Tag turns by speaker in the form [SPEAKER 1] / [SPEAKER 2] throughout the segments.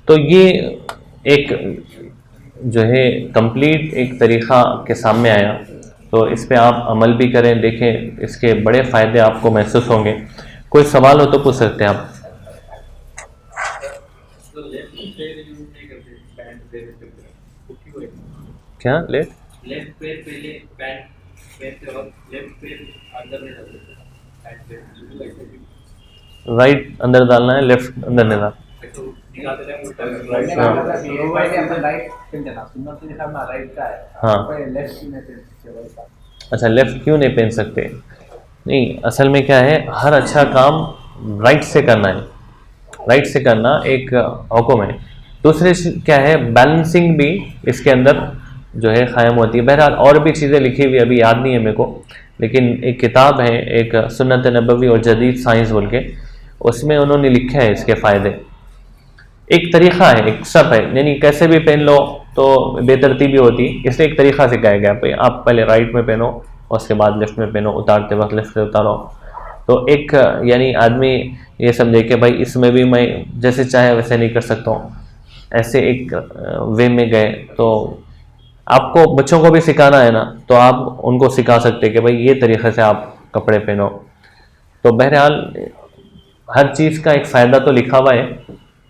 [SPEAKER 1] تو یہ ایک جو ہے کمپلیٹ ایک طریقہ کے سامنے آیا، تو اس پہ آپ عمل بھی کریں، دیکھیں اس کے بڑے فائدے آپ کو محسوس ہوں گے۔ کوئی سوال ہو تو پوچھ سکتے ہیں آپ۔ کیا لیفٹ پیر پہلے پینٹ پیر سے اور لیفٹ پیر اندر میں رائٹ اندر ڈالنا ہے، لیفٹ اندر نہیں ڈالنا۔ ہاں اچھا، لیفٹ کیوں نہیں پہن سکتے؟ نہیں، اصل میں کیا ہے، ہر اچھا کام رائٹ سے کرنا ہے، رائٹ سے کرنا ایک حکم ہے۔ دوسرے کیا ہے، بیلنسنگ بھی اس کے اندر جو ہے قائم ہوتی ہے۔ بہرحال اور بھی چیزیں لکھی ہوئی ابھی یاد نہیں ہے میرے کو، لیکن ایک کتاب ہے ایک سنت نبوی اور جدید سائنس بول کے، اس میں انہوں نے لکھا ہے اس کے فائدے۔ ایک طریقہ ہے، ایک سب ہے، یعنی کیسے بھی پہن لو تو بے ترتیبی ہوتی، اس لیے ایک طریقہ سکھایا گیا بھائی آپ پہلے رائٹ میں پہنو اور اس کے بعد لیفٹ میں پہنو، اتارتے وقت لیفٹ سے اتارو۔ تو ایک یعنی آدمی یہ سمجھے کہ بھائی اس میں بھی میں جیسے چاہے ویسے نہیں کر سکتا ہوں، ایسے ایک وے میں گئے۔ تو آپ کو بچوں کو بھی سکھانا ہے نا، تو آپ ان کو سکھا سکتے کہ بھائی یہ طریقے سے آپ کپڑے پہنو۔ تو بہرحال ہر چیز کا ایک فائدہ تو لکھا ہوا ہے،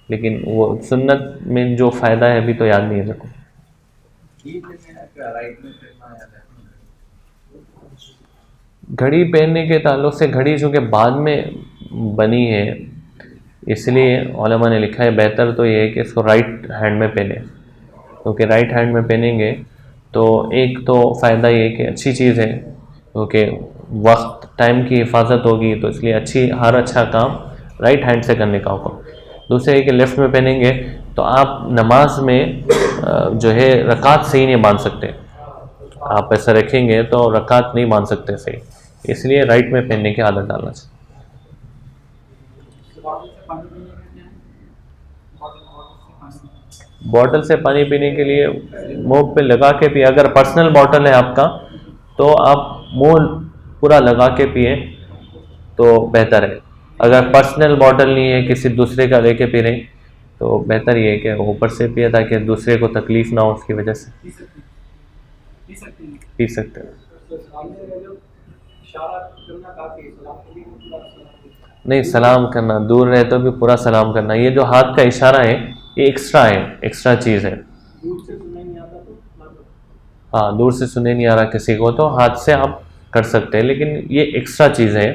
[SPEAKER 1] لیکن وہ سنت میں جو فائدہ ہے ابھی تو یاد نہیں ہے میرے کو۔ گھڑی پہننے کے تعلق سے، گھڑی چونکہ بعد میں بنی ہے اس لیے علماء نے لکھا ہے بہتر تو یہ ہے کہ اس کو رائٹ ہینڈ میں پہنیں، کیونکہ رائٹ ہینڈ میں پہنیں گے تو ایک تو فائدہ یہ کہ اچھی چیز ہے، کیونکہ وقت ٹائم کی حفاظت ہوگی، تو اس لیے ہر اچھا کام رائٹ ہینڈ سے کرنے کا حکم۔ دوسرے کہ لیفٹ میں پہنیں گے تو آپ نماز میں جو ہے رکعت صحیح نہیں باندھ سکتے، آپ ایسا رکھیں گے تو رکعت نہیں باندھ سکتے صحیح، اس لیے رائٹ میں پہننے کی عادت ڈالنا چاہیے۔ بوٹل سے پانی پینے کے لیے منہ پہ لگا کے پیے، اگر پرسنل بوٹل ہے آپ کا تو آپ منہ پورا لگا کے پیئیں تو بہتر ہے۔ اگر پرسنل بوٹل نہیں ہے، کسی دوسرے کا لے کے پی رہے تو بہتر یہ ہے کہ اوپر سے پیے تاکہ دوسرے کو تکلیف نہ ہو، اس کی وجہ سے پی سکتے ہیں۔ نہیں، سلام کرنا دور رہے تو بھی پورا سلام کرنا، یہ جو ہاتھ کا اشارہ ہے یہ ایکسٹرا ہے، ایکسٹرا چیز ہے۔ ہاں، دور سے سنے نہیں آ رہا کسی کو تو ہاتھ سے آپ کر سکتے ہیں، لیکن یہ ایکسٹرا چیز ہے۔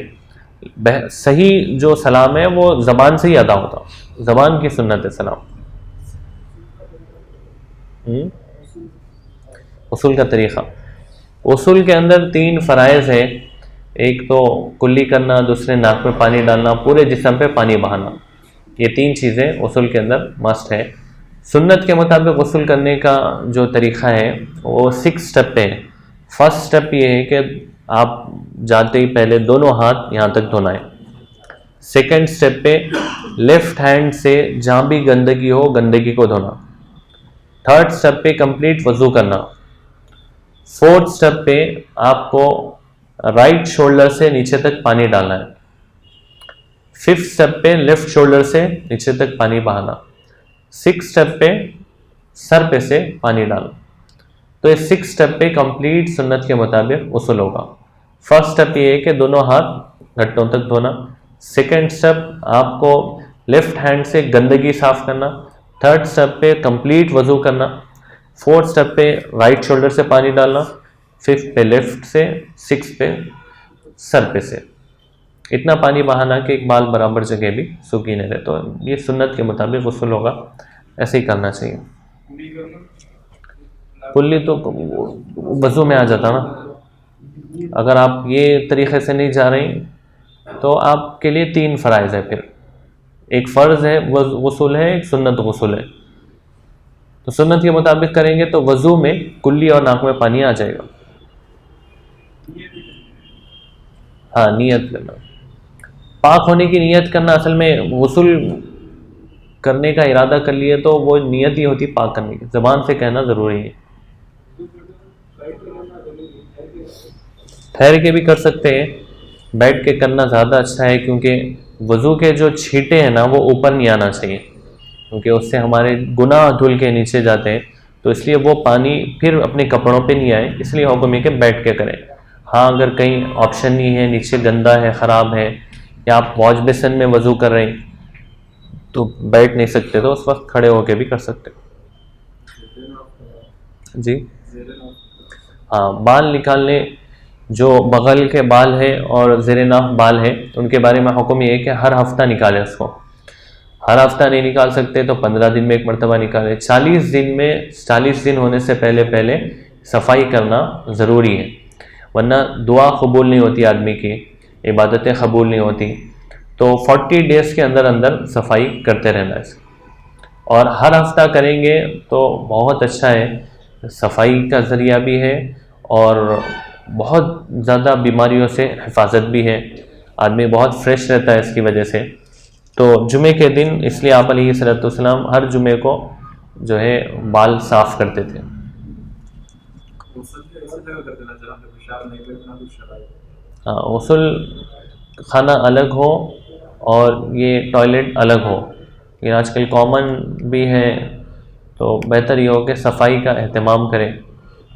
[SPEAKER 1] صحیح جو سلام ہے وہ زبان سے ہی ادا ہوتا، زبان کی سنت ہے سلام۔ اصول کا طریقہ، اصول کے اندر 3 فرائض ہیں، ایک تو کلی کرنا، دوسرے ناک میں پانی ڈالنا، پورے جسم پہ پانی بہانا، یہ 3 چیزیں اصول کے اندر مسٹ ہے۔ سنت کے مطابق غسل کرنے کا جو طریقہ ہے وہ 6 سٹیپ پہ ہے۔ فرسٹ سٹیپ یہ ہے کہ آپ جاتے ہی پہلے دونوں ہاتھ یہاں تک دھونا ہے۔ سیکنڈ سٹیپ پہ لیفٹ ہینڈ سے جہاں بھی گندگی ہو گندگی کو دھونا۔ تھرڈ سٹیپ پہ کمپلیٹ وضو کرنا۔ فورتھ سٹیپ پہ آپ کو رائٹ شولڈر سے نیچے تک پانی ڈالنا ہے۔ ففتھ سٹیپ پہ لیفٹ شولڈر سے نیچے تک پانی بہانا۔ 6 سٹیپ پہ سر پہ سے پانی ڈالنا۔ تو یہ 6 سٹیپ پہ کمپلیٹ سنت کے مطابق غسل ہوگا۔ فرسٹ سٹیپ یہ ہے کہ دونوں ہاتھ گھٹنوں تک دھونا۔ سیکنڈ سٹیپ آپ کو لیفٹ ہینڈ سے گندگی صاف کرنا۔ تھرڈ سٹیپ پہ کمپلیٹ وضو کرنا۔ فورتھ سٹیپ پہ رائٹ شولڈر سے پانی ڈالنا۔ ففتھ پہ لیفٹ سے، 6 پہ سر پہ سے، اتنا پانی بہانا کہ ایک بال برابر جگہ بھی سوکھی نہ رہے۔ تو یہ سنت کے مطابق غسل ہوگا، ایسے ہی کرنا چاہیے۔ کلی تو وضو میں آ جاتا نا، اگر آپ یہ طریقے سے نہیں جا رہے تو آپ کے لیے 3 فرائض ہے، پھر ایک فرض ہے غسل ہے، ایک سنت غسل ہے۔ تو سنت کے مطابق کریں گے تو وضو میں کلی اور ناک میں پانی آ جائے گا۔ ہاں، نیت کرنا، پاک ہونے کی نیت کرنا۔ اصل میں غسل کرنے کا ارادہ کر لیے تو وہ نیت ہی ہوتی پاک کرنے کی، زبان سے کہنا ضروری ہے۔ ٹھہر کے بھی کر سکتے ہیں، بیٹھ کے کرنا زیادہ اچھا ہے، کیونکہ وضو کے جو چھینٹے ہیں نا وہ اوپر نہیں آنا چاہیے، کیونکہ اس سے ہمارے گناہ دھل کے نیچے جاتے ہیں، تو اس لیے وہ پانی پھر اپنے کپڑوں پہ نہیں آئے، اس لیے حکم ہے کہ بیٹھ کے کریں۔ ہاں اگر کہیں آپشن نہیں ہے، نیچے گندا ہے، خراب ہے، یا آپ واش بیسن میں وضو کر رہے ہیں تو بیٹھ نہیں سکتے، تو اس وقت کھڑے ہو کے بھی کر سکتے۔ جی ہاں، بال نکالنے، جو بغل کے بال ہے اور زیر ناف بال ہے، ان کے بارے میں حکم یہ ہے کہ ہر ہفتہ نکالیں اس کو۔ ہر ہفتہ نہیں نکال سکتے تو 15 دن میں ایک مرتبہ نکالیں۔ 40 دن ہونے سے پہلے صفائی کرنا ضروری ہے، ورنہ دعا قبول نہیں ہوتی، آدمی کی عبادتیں قبول نہیں ہوتی۔ تو 40 ڈیز کے اندر اندر صفائی کرتے رہنا ہے، اور ہر ہفتہ کریں گے تو بہت اچھا ہے، صفائی کا ذریعہ بھی ہے اور بہت زیادہ بیماریوں سے حفاظت بھی ہے، آدمی بہت فریش رہتا ہے اس کی وجہ سے۔ تو جمعے کے دن اس لیے آپ علیہ الصلوۃ والسلام ہر جمعے کو جو ہے بال صاف کرتے تھے۔ ہاں، غسل خانہ الگ ہو اور یہ ٹوائلٹ الگ ہو، یہ آج کل کامن بھی ہے، تو بہتر یہ ہو کہ صفائی کا اہتمام کریں۔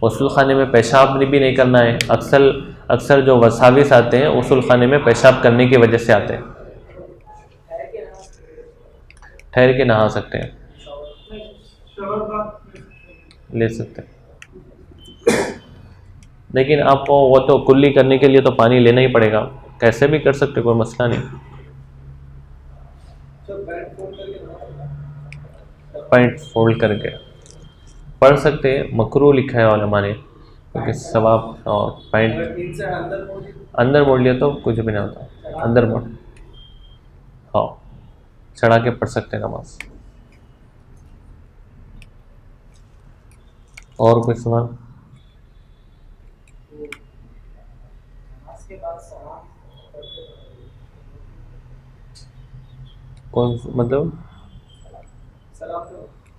[SPEAKER 1] غسل خانے میں پیشاب بھی نہیں کرنا ہے، اکثر جو وساوس آتے ہیں غسل خانے میں پیشاب کرنے کی وجہ سے آتے ہیں۔ ٹھہر کے نہا سکتے ہیں، لے سکتے ہیں، لیکن آپ کو وہ تو کلی کرنے کے لیے تو پانی لینا ہی پڑے گا، کیسے بھی کر سکتے، کوئی مسئلہ نہیں۔ پینٹ فولڈ کر کے پڑھ سکتے ہیں، مکروہ لکھا ہے علماء نے، کیونکہ ثواب، اور پینٹ اندر موڑ لیا تو کچھ بھی نہیں ہوتا، اندر موڑ، ہاں چڑھا کے پڑھ سکتے ہیں نماز۔ اور کوئی سوال؟ کون مطلب؟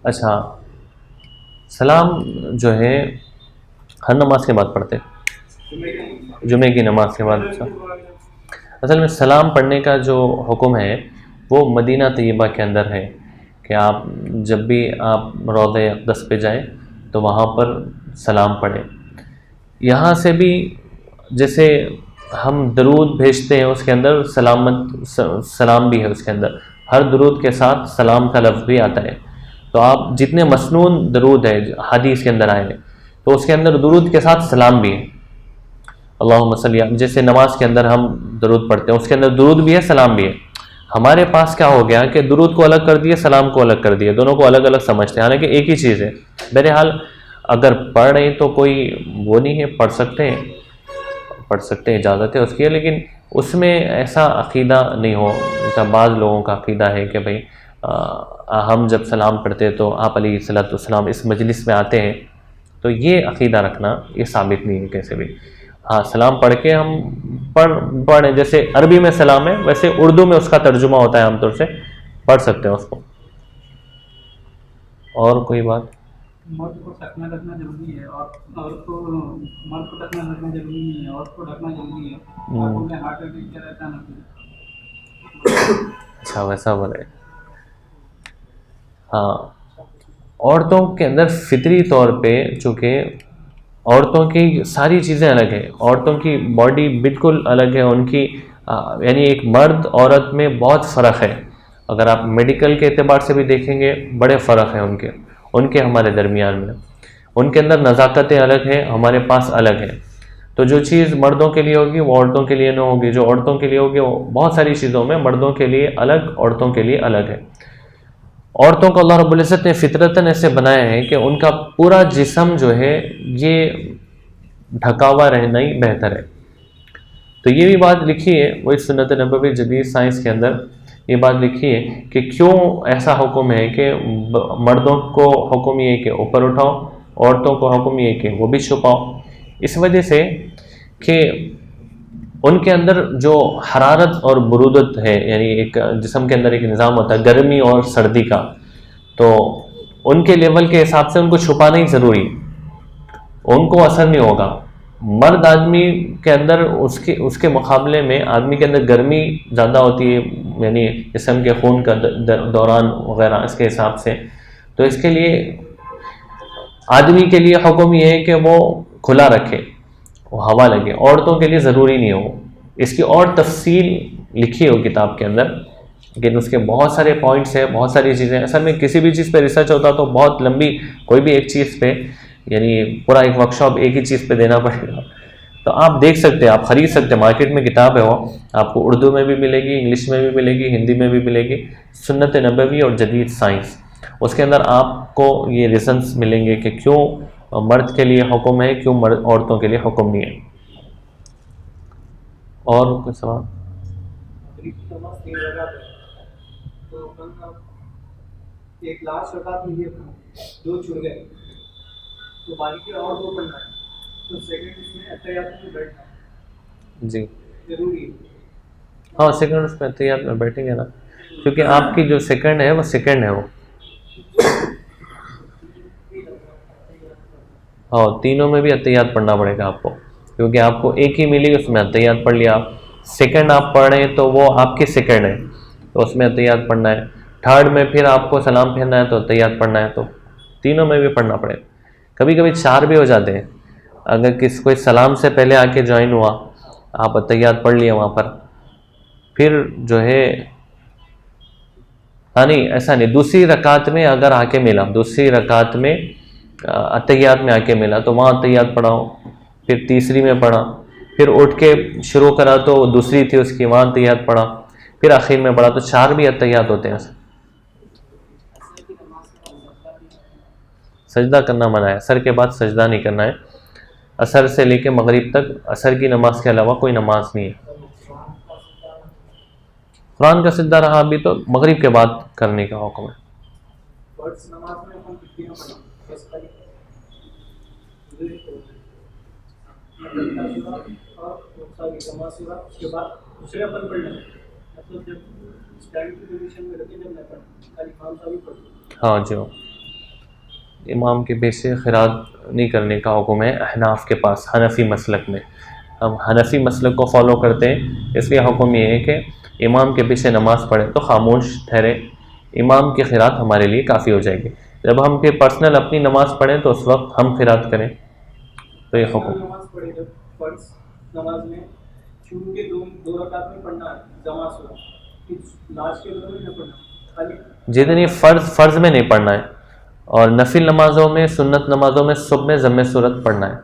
[SPEAKER 1] اچھا، سلام جو ہے ہر نماز کے بعد پڑھتے، جمعے کی نماز کے بعد۔ اچھا، اصل میں سلام پڑھنے کا جو حکم ہے وہ مدینہ طیبہ کے اندر ہے، کہ آپ جب بھی آپ روضہ اقدس پہ جائیں تو وہاں پر سلام پڑھیں۔ یہاں سے بھی جیسے ہم درود بھیجتے ہیں، اس کے اندر سلام بھی ہے، اس کے اندر ہر درود کے ساتھ سلام کا لفظ بھی آتا ہے۔ تو آپ جتنے مسنون درود ہے حدیث کے اندر آئے ہیں، تو اس کے اندر درود کے ساتھ سلام بھی ہے۔ اللہم صلی، جیسے نماز کے اندر ہم درود پڑھتے ہیں، اس کے اندر درود بھی ہے، سلام بھی ہے۔ ہمارے پاس کیا ہو گیا کہ درود کو الگ کر دیے، سلام کو الگ کر دیے، دونوں کو الگ الگ سمجھتے ہیں، حالانکہ ایک ہی چیز ہے۔ بہرحال اگر پڑھ رہے ہیں تو کوئی وہ نہیں ہے، پڑھ سکتے ہیں، اجازت ہے اس کی ہے، لیکن اس میں ایسا عقیدہ نہیں ہو جیسا بعض لوگوں کا عقیدہ ہے کہ بھئی ہم جب سلام پڑھتے تو آپ علیہ الصلوۃ والسلام اس مجلس میں آتے ہیں، تو یہ عقیدہ رکھنا یہ ثابت نہیں ہے کیسے بھی۔ ہاں، سلام پڑھ کے ہم پڑھیں، جیسے عربی میں سلام ہے ویسے اردو میں اس کا ترجمہ ہوتا ہے، عام طور سے پڑھ سکتے ہیں اس کو۔ اور کوئی بات؟
[SPEAKER 2] مرد کو ڈھکنا رکھنا ضروری ہے، اور عورت کو مرد کو ڈھکنا رکھنا ضروری نہیں ہے، عورت کو ڈھکنا ضروری ہے، آنکھوں میں ہارٹ اٹیک کیا رہتا ہے۔
[SPEAKER 1] اچھا، ویسا بولے۔ ہاں، عورتوں کے اندر فطری طور پہ چونکہ عورتوں کی ساری چیزیں الگ ہیں، عورتوں کی باڈی بالکل الگ ہے، ان کی یعنی ایک مرد عورت میں بہت فرق ہے۔ اگر آپ میڈیکل کے اعتبار سے بھی دیکھیں گے بڑے فرق ہیں ان کے ہمارے درمیان میں۔ ان کے اندر نزاکتیں الگ ہیں، ہمارے پاس الگ ہیں۔ تو جو چیز مردوں کے لیے ہوگی وہ عورتوں کے لیے نہ ہوگی، جو عورتوں کے لیے ہوگی وہ بہت ساری چیزوں میں مردوں کے لیے الگ، عورتوں کے لیے الگ ہے۔ عورتوں کو اللہ رب العزت نے فطرتاً ایسے بنایا ہے کہ ان کا پورا جسم جو ہے یہ ڈھکا ہوا رہنا ہی بہتر ہے۔ تو یہ بھی بات لکھی ہے وہی سنت نبوی جدید سائنس کے اندر، یہ بات لکھی ہے کہ کیوں ایسا حکم ہے کہ مردوں کو حکم یہ ہے کہ اوپر اٹھاؤ، عورتوں کو حکم یہ ہے کہ وہ بھی چھپاؤ۔ اس وجہ سے کہ ان کے اندر جو حرارت اور برودت ہے، یعنی ایک جسم کے اندر ایک نظام ہوتا ہے گرمی اور سردی کا، تو ان کے لیول کے حساب سے ان کو چھپانا ہی ضروری، ان کو اثر نہیں ہوگا۔ مرد آدمی کے اندر اس کے مقابلے میں آدمی کے اندر گرمی زیادہ ہوتی ہے، یعنی جسم کے خون کا دوران وغیرہ اس کے حساب سے. تو اس کے لیے آدمی کے لیے حکم یہ ہے کہ وہ کھلا رکھے, وہ ہوا لگے. عورتوں کے لیے ضروری نہیں ہو. اس کی اور تفصیل لکھی ہو کتاب کے اندر, لیکن اس کے بہت سارے پوائنٹس ہیں, بہت ساری چیزیں. اصل میں کسی بھی چیز پہ ریسرچ ہوتا تو بہت لمبی, کوئی بھی ایک چیز پہ یعنی پورا ایک ورک شاپ ایک ہی چیز پہ دینا پڑے گا. تو آپ دیکھ سکتے ہیں, آپ خرید سکتے ہیں, مارکیٹ میں کتاب ہے وہ آپ کو اردو میں بھی ملے گی, انگلش میں بھی ملے گی, ہندی میں بھی ملے گی, سنت نبوی اور جدید سائنس. اس کے اندر آپ کو یہ ریزنس ملیں گے کہ کیوں مرد کے لیے حکم ہے, کیوں عورتوں کے لیے حکم نہیں ہے. اور کوئی سوال؟
[SPEAKER 3] ایک لاسٹ رکعت میں یہ دو چھوڑ گئے تو باقی اور دو پڑھنا ہے, تو سیکنڈ اس میں اتحیات میں بیٹھنا ہے
[SPEAKER 1] جی
[SPEAKER 3] ضروری ہے.
[SPEAKER 1] ہاں سیکنڈ اس میں اتحیات میں بیٹھیں گے نا, کیونکہ آپ کی جو سیکنڈ ہے وہ سیکنڈ ہے وہ. ہاں تینوں میں بھی اتحیات پڑھنا پڑے گا آپ کو, کیونکہ آپ کو ایک ہی ملی اس میں اتحیات پڑھ لیا. سیکنڈ آپ پڑھ رہے ہیں تو وہ آپ کی سیکنڈ ہے تو اس میں اتحیات پڑھنا ہے. تھرڈ میں پھر آپ کو سلام پھیرنا ہے تو اتحیات پڑھنا ہے. تو تینوں میں بھی پڑھنا پڑے. کبھی کبھی چار بھی ہو جاتے ہیں. اگر کوئی سلام سے پہلے آ کے جوائن ہوا, آپ اتحیات پڑھ لیے وہاں پر, پھر جو ہے ہاں نہیں ایسا نہیں, دوسری رکعت میں اگر آ کے ملا, دوسری رکعت میں اتحیات میں آ کے ملا تو وہاں اتحیات پڑھاؤ. پھر تیسری میں پڑھا, پھر اٹھ کے شروع کرا تو دوسری تھی اس کی, وہاں اتحیات پڑھا, پھر آخر میں پڑھا. تو چار بھی اتحیات ہوتے ہیں. سجدہ کرنا منع ہے, عصر کے بعد سجدہ نہیں کرنا ہے. عصر سے لے کے مغرب تک عصر کی نماز کے علاوہ کوئی نماز نہیں ہے. قرآن کا سجدہ رہا ابھی تو مغرب کے بعد کرنے کا حکم ہے. ہاں جی, امام کے پیچھے قرات نہیں کرنے کا حکم ہے احناف کے پاس, حنفی مسلک میں. ہم حنفی مسلک کو فالو کرتے ہیں, اس لیے حکم یہ ہے کہ امام کے پیچھے نماز پڑھیں تو خاموش ٹھہرے, امام کی قرات ہمارے لیے کافی ہو جائے گی. جب ہم پرسنل اپنی نماز پڑھیں تو اس وقت ہم قرات کریں. تو یہ حکم
[SPEAKER 3] نماز میں شروع کے دو رکعت میں پڑھنا ہے جماعت سے, لاسٹ کے دو میں نہ پڑھنا.
[SPEAKER 1] جتنی فرض میں نہیں پڑھنا ہے, اور نفل نمازوں میں, سنت نمازوں میں صبح میں ضم صورت پڑھنا ہے.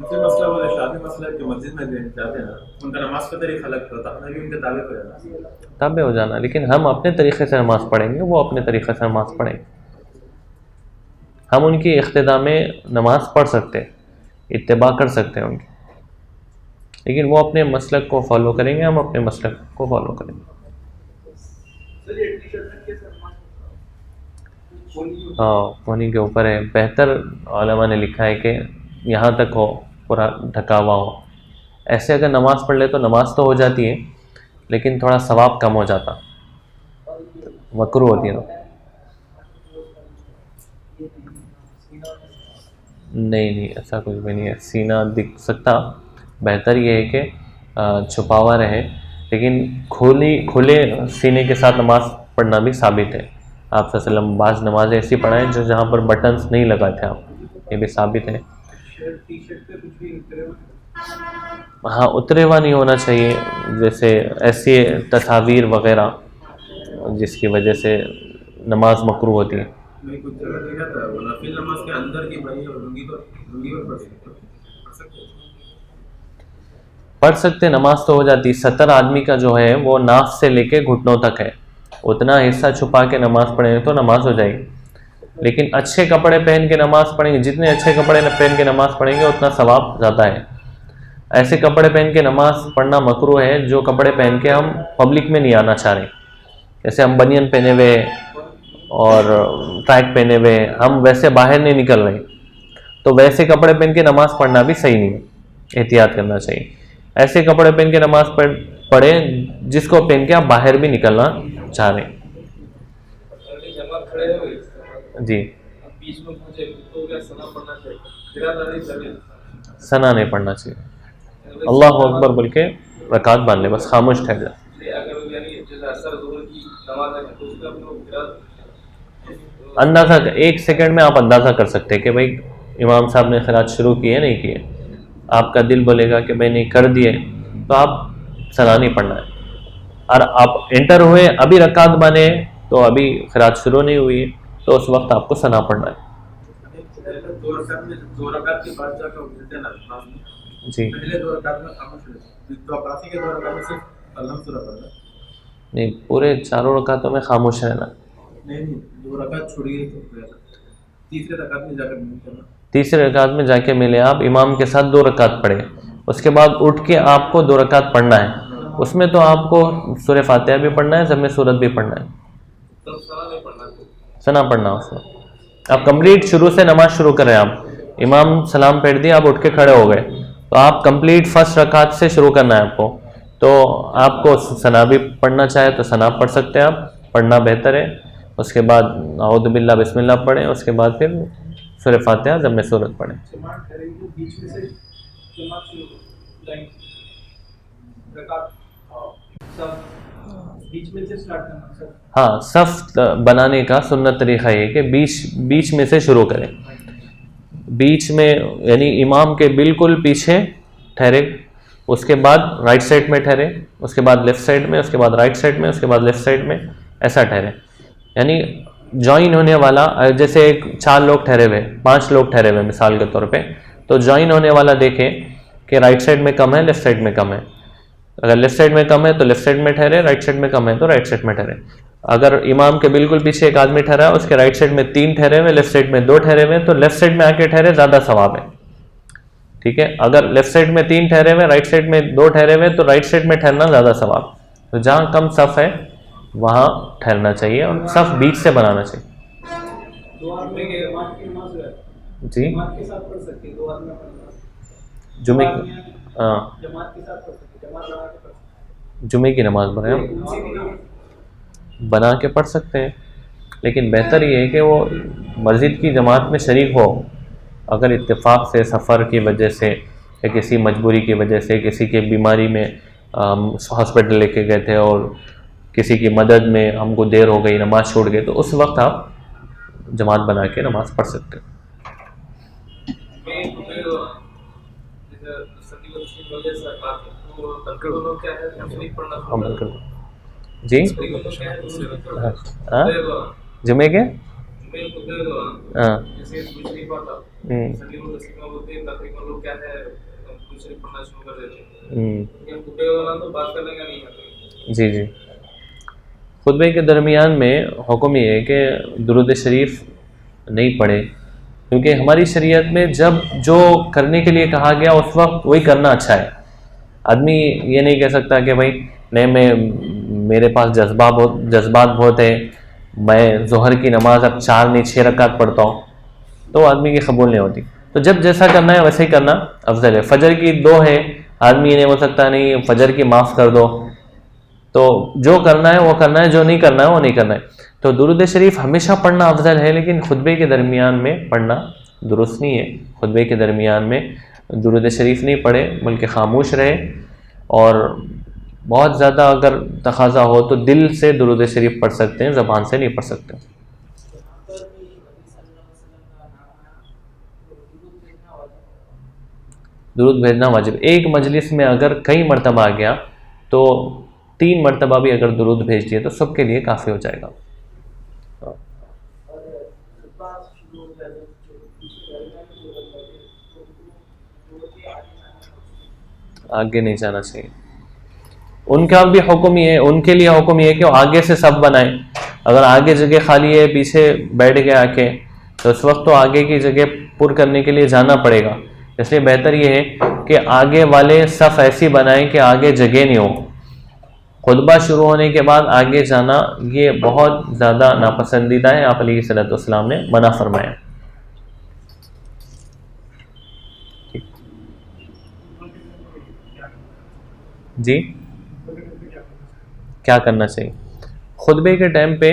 [SPEAKER 4] مسئلہ وہ شادی مسئلہ کہ مسجد میں جاتے ہیں ان کا نماز کا طریقہ الگ ہوتا ہے, ان کے
[SPEAKER 1] تابع ہو جانا. لیکن ہم اپنے طریقے سے نماز پڑھیں گے, وہ اپنے طریقے سے نماز پڑھیں گے. ہم ان کی اقتداء میں نماز پڑھ سکتے ہیں, اتباع کر سکتے ہیں ان کی, لیکن وہ اپنے مسلک کو فالو کریں گے, ہم اپنے مسلک کو فالو کریں گے. ہاں پونی کے اوپر ہے. بہتر علماء نے لکھا ہے کہ یہاں تک ہو, پورا ڈھکا ہوا ہو. ایسے اگر نماز پڑھ لے تو نماز تو ہو جاتی ہے, لیکن تھوڑا ثواب کم ہو جاتا, مکروہ ہوتی ہے. نہیں ایسا کچھ بھی نہیں ہے. سینہ دکھ سکتا, بہتر یہ ہے کہ چھپاوا رہے, لیکن کھلے سینے کے ساتھ نماز پڑھنا بھی ثابت ہے. آپ صلی اللہ علیہ وسلم بعض نمازیں ایسی پڑھائیں جو جہاں پر بٹنز نہیں لگاتے آپ, یہ بھی ثابت ہے. ہاں اترے ہوا نہیں ہونا چاہیے, جیسے ایسی تصاویر وغیرہ جس کی وجہ سے نماز مکروہ ہوتی ہے. پڑھ سکتے, نماز تو ہو جاتی. 70 آدمی کا جو ہے وہ ناف سے لے کے گھٹنوں تک ہے, اتنا حصہ چھپا کے نماز پڑھیں تو نماز ہو جائے گی. لیکن اچھے کپڑے پہن کے نماز پڑھیں گے, جتنے اچھے کپڑے پہن کے نماز پڑھیں گے اتنا ثواب زیادہ ہے. ایسے کپڑے پہن کے نماز پڑھنا مکروہ ہے جو کپڑے پہن کے ہم پبلک میں نہیں آنا چاہ رہے, جیسے ہم بنین پہنے ہوئے اور ٹریک پہنے ہوئے, ہم ویسے باہر نہیں نکل رہے, تو ویسے کپڑے پہن کے نماز پڑھنا بھی صحیح نہیں ہے, احتیاط کرنا چاہیے. ایسے کپڑے پہن کے نماز پڑھیں جس کو پہن کے آپ باہر بھی نکلنا چاہ رہے ہیں. جی ثنا نہیں پڑھنا چاہیے, اللہ اکبر بول کے رکعت باندھ لے, بس خاموش ٹھہر جائے.
[SPEAKER 5] کہ اگر یعنی جیسے اثر ظہر کی نماز ہے تو اس میں اپنے قرات
[SPEAKER 1] اندازہ 1 سیکنڈ میں آپ اندازہ کر سکتے ہیں کہ بھائی امام صاحب نے قرات شروع کی ہے نہیں کی ہے. آپ کا دل بولے گا کہ بھائی نہیں کر دیے تو آپ ثنا نہیں پڑھنا ہے. اور آپ انٹر ہوئے ابھی رکعت بنے تو ابھی قرات شروع نہیں ہوئی ہے تو اس وقت آپ کو ثنا پڑھنا ہے.
[SPEAKER 4] دو رکعت کے بعد جا کر ملتے ہیں نا
[SPEAKER 1] جی
[SPEAKER 4] پہلے 2 رکعت میں خاموش تو باقی کے 2 رکعت میں صرف الحمد سورہ پڑھنا ہے.
[SPEAKER 1] نہیں پورے 4 رکعتوں میں خاموش رہنا.
[SPEAKER 4] نہیں 2 رکعت چھوڑیے تو تیسرے رکعت میں جا کر ملتے ہیں.
[SPEAKER 1] تیسرے رکعت میں جا کے ملے آپ امام کے ساتھ 2 رکعت پڑھے اس کے بعد اٹھ کے آپ کو 2 رکعت پڑھنا ہے. اس میں تو آپ کو سورہ فاتحہ بھی پڑھنا ہے ضم سورت بھی پڑھنا ہے.
[SPEAKER 5] تب سنا نہیں پڑھنا
[SPEAKER 1] ثنا پڑھنا اس میں. آپ کمپلیٹ شروع سے نماز شروع کریں. آپ امام سلام پڑھ دیا آپ اٹھ کے کھڑے ہو گئے تو آپ کمپلیٹ فرسٹ رکعت سے شروع کرنا ہے آپ کو. تو آپ کو ثنا بھی پڑھنا چاہے تو ثنا پڑھ سکتے ہیں آپ پڑھنا بہتر ہے. اس کے بعد اعوذ باللہ بسم اللہ پڑھیں اس کے بعد پھر سورہ فاتحہ ضم سورت پڑھیں.
[SPEAKER 3] جماعت کریں گے بیچ میں سے جماعت شروع ہو جائیں گے رکعت سب بیچ میں سے سٹارٹ کرنا سر.
[SPEAKER 1] ہاں صف بنانے کا سنت طریقہ یہ کہ بیچ میں سے شروع کریں. بیچ میں یعنی امام کے بالکل پیچھے ٹھہرے اس کے بعد رائٹ سائڈ میں ٹھہرے اس کے بعد لیفٹ سائڈ میں اس کے بعد رائٹ سائڈ میں اس کے بعد لیفٹ سائڈ میں ایسا ٹھہرے. یعنی جوائن ہونے والا جیسے 4 لوگ ٹھہرے ہوئے 5 لوگ ٹھہرے ہوئے مثال کے طور پہ تو جوائن ہونے والا دیکھیں کہ رائٹ سائڈ میں کم ہے لیفٹ سائڈ میں کم ہے. اگر لیفٹ سائڈ میں کم ہے تو لیفٹ سائڈ میں ٹھہرے رائٹ سائڈ میں کم ہے تو رائٹ سائڈ میں ٹھہرے. اگر امام کے بالکل پیچھے ایک آدمی ٹھہرا ہے اس کے رائٹ سائڈ میں 3 ٹھہرے ہوئے لیفٹ سائڈ میں 2 ٹھہرے ہوئے تو لیفٹ سائڈ میں آ کے ٹھہرے زیادہ ثواب ہے. ٹھیک ہے. اگر لیفٹ سائڈ میں 3 ٹھہرے ہوئے رائٹ سائڈ میں 2 ٹھہرے ہوئے تو رائٹ سائڈ میں ٹھہرنا زیادہ ثواب. تو جہاں کم صف ہے وہاں ٹھہرنا چاہیے اور صف بیچ سے بنانا چاہیے.
[SPEAKER 3] 2 آدمی کی جماعت کی نماز ہے
[SPEAKER 1] جی
[SPEAKER 3] جماعت کے ساتھ پڑھ سکتے ہیں 2 آدمی پڑھنا
[SPEAKER 1] جمعے ہاں
[SPEAKER 3] جماعت کے ساتھ پڑھ سکتے ہیں جماعت بنا کے پڑھ سکتے
[SPEAKER 1] جمعے کی نماز پڑھیں
[SPEAKER 3] ہیں.
[SPEAKER 1] بنا کے پڑھ سکتے ہیں لیکن بہتر یہ ہے کہ وہ مسجد کی جماعت میں شریک ہو. اگر اتفاق سے سفر کی وجہ سے یا کسی مجبوری کی وجہ سے کسی کے بیماری میں ہاسپٹل لے کے گئے تھے اور کسی کی مدد میں ہم کو دیر ہو گئی نماز چھوڑ گئے تو اس وقت آپ جماعت بنا کے نماز پڑھ سکتے ہیں. جی ہاں جمعے کے ہاں جی جی. خطبے کے درمیان میں حکم یہ ہے کہ درود شریف نہیں پڑھے کیونکہ ہماری شریعت میں جب جو کرنے کے لیے کہا گیا اس وقت وہی کرنا اچھا ہے. آدمی یہ نہیں کہہ سکتا کہ بھائی نہیں میرے پاس جذبات بہت ہے میں ظہر کی نماز اب 4 نہیں 6 رکعت پڑھتا ہوں تو آدمی کی قبول نہیں ہوتی. تو جب جیسا کرنا ہے ویسے ہی کرنا افضل ہے. فجر کی 2 ہے آدمی یہ نہیں بول سکتا نہیں فجر کی معاف کر دو. تو جو کرنا ہے وہ کرنا ہے جو نہیں کرنا ہے وہ نہیں کرنا ہے. تو درود شریف ہمیشہ پڑھنا افضل ہے لیکن خطبے کے درمیان میں پڑھنا درست نہیں ہے. خطبے کے درمیان میں درود شریف نہیں پڑھے بلکہ خاموش رہے اور بہت زیادہ اگر تقاضا ہو تو دل سے درود شریف پڑھ سکتے ہیں زبان سے نہیں پڑھ سکتے. درود بھیجنا واجب. ایک مجلس میں اگر کئی مرتبہ آ گیا تو 3 مرتبہ بھی اگر درود بھیج دیے تو سب کے لیے کافی ہو جائے گا. آگے نہیں جانا چاہیے. ان کا بھی حکم یہ ہے ان کے لیے حکم یہ ہے کہ وہ آگے سے صف بنائیں. اگر آگے جگہ خالی ہے پیچھے بیٹھ گئے آ کے تو اس وقت تو آگے کی جگہ پر کرنے کے لیے جانا پڑے گا. اس لیے بہتر یہ ہے کہ آگے والے صف ایسی بنائیں کہ آگے جگہ نہیں ہو. خطبہ شروع ہونے کے بعد آگے جانا یہ بہت زیادہ ناپسندیدہ ہے. آپ علیہ الصلوۃ والسلام نے منع فرمایا. جی کیا کرنا چاہیے؟ خطبے کے ٹائم پہ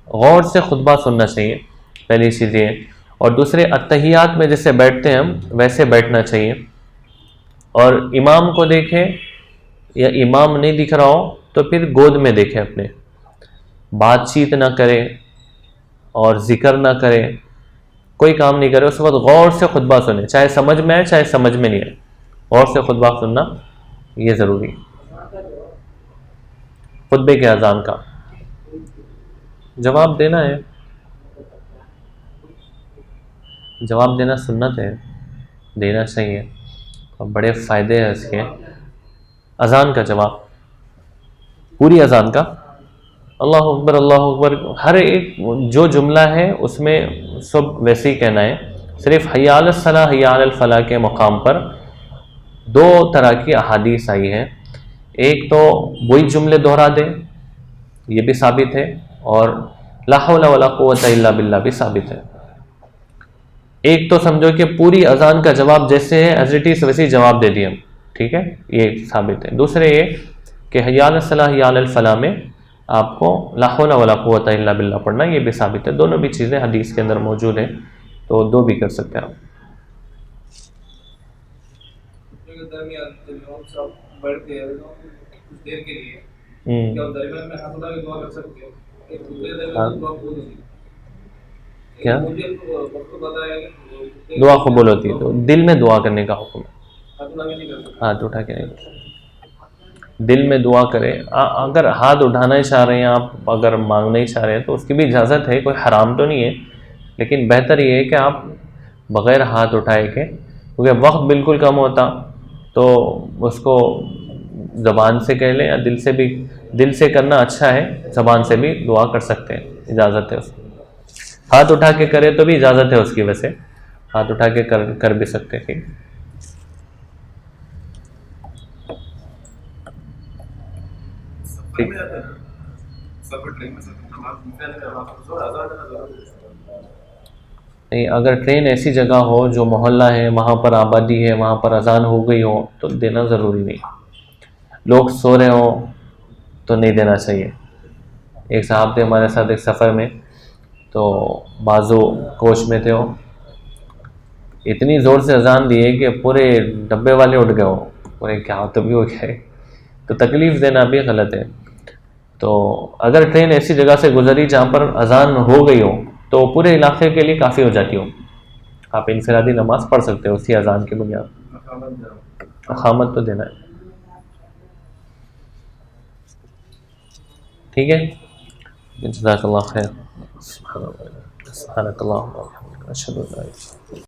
[SPEAKER 1] غور سے خطبہ سننا چاہیے پہلی چیز یہ. اور دوسرے اتحیات میں جیسے بیٹھتے ہیں ہم ویسے بیٹھنا چاہیے. اور امام کو دیکھیں یا امام نہیں دکھ رہا ہو تو پھر گود میں دیکھے اپنے، بات چیت نہ کرے اور ذکر نہ کرے، کوئی کام نہیں کرے، اس وقت غور سے خطبہ سنے، چاہے سمجھ میں آئے چاہے سمجھ میں نہیں آئے، غور سے خطبہ سننا یہ ضروری ہے۔ خطبے کے اذان کا جواب دینا ہے، جواب دینا سنت ہے، دینا چاہیے، اور بڑے فائدے ہیں اس کے۔ اذان کا جواب، پوری اذان کا، اللہ اکبر اللہ اکبر، ہر ایک جو جملہ ہے اس میں سب ویسے ہی کہنا ہے۔ صرف حی علی الصلاۃ حی علی الفلاح کے مقام پر دو طرح کی احادیث آئی ہیں، ایک تو وہی جملے دہرا دے، یہ بھی ثابت ہے، اور لا حول ولا قوت الا باللہ بھی ثابت ہے۔ ایک تو سمجھو کہ پوری اذان کا جواب جیسے ہے ایز اٹ از ویسے ہی جواب دے دیا، ٹھیک ہے، یہ ثابت ہے۔ دوسرے یہ کہ حی علی الصلاۃ حی علی الفلاح میں آپ کو لا حول ولا قوت الا باللہ پڑھنا، یہ بھی ثابت ہے۔ دونوں بھی چیزیں حدیث کے اندر موجود ہیں، تو دو بھی کر سکتے ہیں آپ۔
[SPEAKER 5] درمیان سب بڑھتے ہیں کچھ دیر کے لیے، کیا درمیان میں ہاتھ اٹھا کے دعا کر سکتے ہیں؟ ایک دوسرے درمیان دعا قبول ہوتی ہے،
[SPEAKER 1] کیا
[SPEAKER 5] مجھے وقت بتایا کہ
[SPEAKER 1] دعا قبول ہوتی ہے؟ تو دل میں دعا کرنے کا حکم ہے،
[SPEAKER 5] ہاتھ اٹھا کے نہیں کر سکتے۔
[SPEAKER 1] ہاتھ اٹھا کے نہیں، دل میں دعا کرے۔ اگر ہاتھ اٹھانا ہی چاہ رہے ہیں آپ، اگر مانگنا ہی چاہ رہے ہیں تو اس کی بھی اجازت ہے، کوئی حرام تو نہیں ہے، لیکن بہتر یہ ہے کہ آپ بغیر ہاتھ اٹھائے کے، کیونکہ وقت بالکل کم ہوتا تو اس کو زبان سے کہہ لیں، یا دل سے بھی، دل سے کرنا اچھا ہے، زبان سے بھی دعا کر سکتے ہیں، اجازت ہے اس کو۔ ہاتھ اٹھا کے کرے تو بھی اجازت ہے اس کی، ویسے ہاتھ اٹھا کے کر بھی سکتے ہیں۔
[SPEAKER 4] سفر میں آتا ہے نا، سفر ٹرین میں سفر نماز پہلے کرنا تو آزاد ہے نا،
[SPEAKER 1] نہیں، اگر ٹرین ایسی جگہ ہو جو محلہ ہے، وہاں پر آبادی ہے، وہاں پر اذان ہو گئی ہو تو دینا ضروری نہیں۔ لوگ سو رہے ہوں تو نہیں دینا چاہیے۔ ایک صاحب تھے ہمارے ساتھ ایک سفر میں، تو بازو کوچ میں تھے، وہ اتنی زور سے اذان دیے کہ پورے ڈبے والے اٹھ گئے، ہو پورے کیا تو بھی ہو گئے، تو تکلیف دینا بھی غلط ہے۔ تو اگر ٹرین ایسی جگہ سے گزری جہاں پر اذان ہو گئی ہو تو پورے علاقے کے لیے کافی ہو جاتی ہو، آپ انفرادی نماز پڑھ سکتے ہو اسی اذان کی بنیاد۔ اقامت تو دینا ہے، ٹھیک ہے۔ جزاک اللہ خیر، سبحانک اللہم و بحمدک، اشہد ان لا الہ الا انت۔